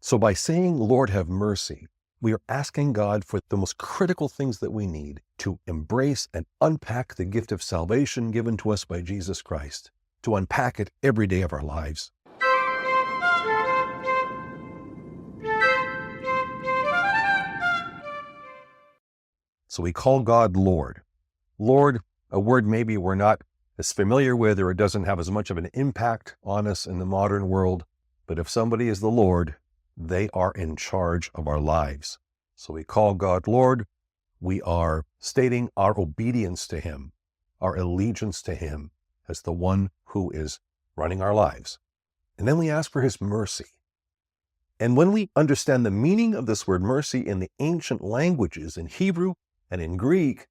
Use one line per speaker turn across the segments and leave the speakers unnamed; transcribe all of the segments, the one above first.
So by saying, Lord, have mercy, we are asking God for the most critical things that we need to embrace and unpack the gift of salvation given to us by Jesus Christ, to unpack it every day of our lives. So we call God Lord. Lord, a word maybe we're not as familiar with, or it doesn't have as much of an impact on us in the modern world. But if somebody is the Lord, they are in charge of our lives. So we call God Lord. We are stating our obedience to Him, our allegiance to Him as the one who is running our lives. And then we ask for His mercy. And when we understand the meaning of this word mercy in the ancient languages, in Hebrew and in Greek,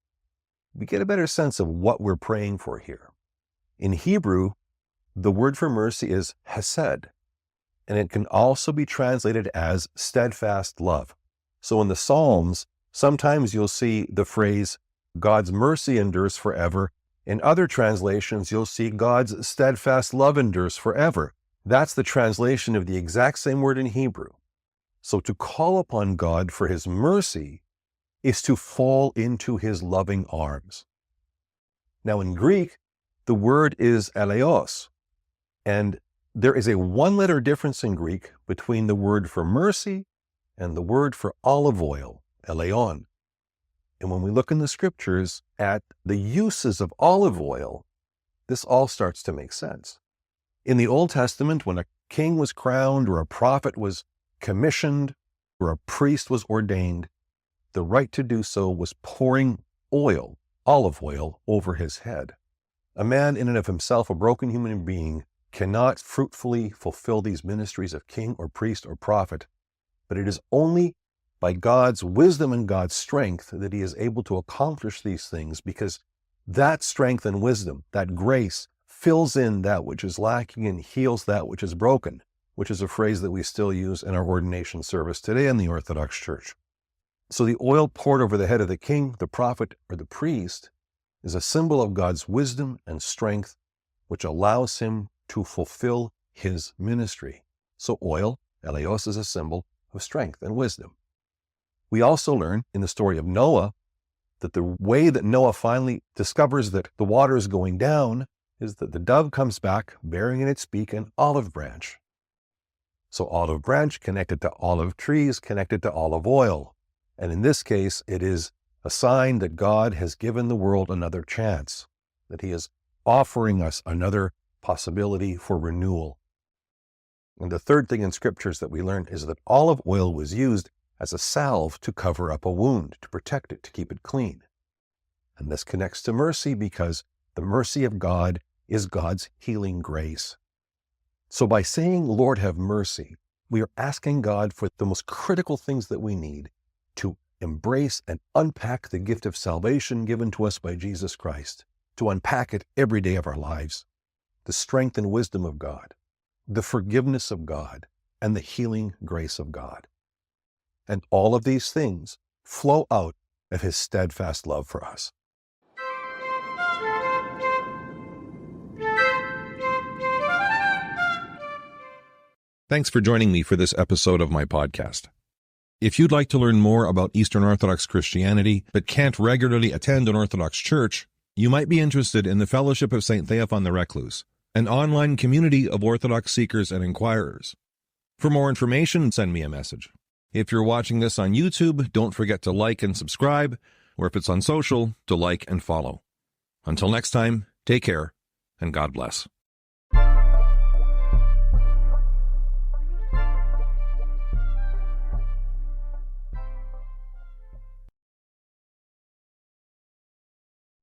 we get a better sense of what we're praying for here. In Hebrew, the word for mercy is hesed, and it can also be translated as steadfast love. So in the Psalms, sometimes you'll see the phrase, God's mercy endures forever. In other translations, you'll see God's steadfast love endures forever. That's the translation of the exact same word in Hebrew. So to call upon God for His mercy is to fall into His loving arms. Now in Greek, the word is eleos, and there is a one-letter difference in Greek between the word for mercy and the word for olive oil, eleon. And when we look in the scriptures at the uses of olive oil, this all starts to make sense. In the Old Testament, when a king was crowned or a prophet was commissioned or a priest was ordained, the right to do so was pouring oil, olive oil, over his head. A man in and of himself, a broken human being, cannot fruitfully fulfill these ministries of king or priest or prophet, but it is only by God's wisdom and God's strength that he is able to accomplish these things, because that strength and wisdom, that grace, fills in that which is lacking and heals that which is broken, which is a phrase that we still use in our ordination service today in the Orthodox Church. So the oil poured over the head of the king, the prophet, or the priest is a symbol of God's wisdom and strength, which allows him to fulfill his ministry. So oil, eleos, is a symbol of strength and wisdom. We also learn in the story of Noah that the way that Noah finally discovers that the water is going down is that the dove comes back bearing in its beak an olive branch. So olive branch connected to olive trees, connected to olive oil. And in this case, it is a sign that God has given the world another chance, that He is offering us another possibility for renewal. And the third thing in scriptures that we learn is that olive oil was used as a salve to cover up a wound, to protect it, to keep it clean. And this connects to mercy because the mercy of God is God's healing grace. So by saying, Lord, have mercy, we are asking God for the most critical things that we need to embrace and unpack the gift of salvation given to us by Jesus Christ, to unpack it every day of our lives, the strength and wisdom of God, the forgiveness of God, and the healing grace of God. And all of these things flow out of His steadfast love for us.
Thanks for joining me for this episode of my podcast. If you'd like to learn more about Eastern Orthodox Christianity but can't regularly attend an Orthodox church, you might be interested in the Fellowship of St. Theophan the Recluse, an online community of Orthodox seekers and inquirers. For more information, send me a message. If you're watching this on YouTube, don't forget to like and subscribe, or if it's on social, to like and follow. Until next time, take care, and God bless.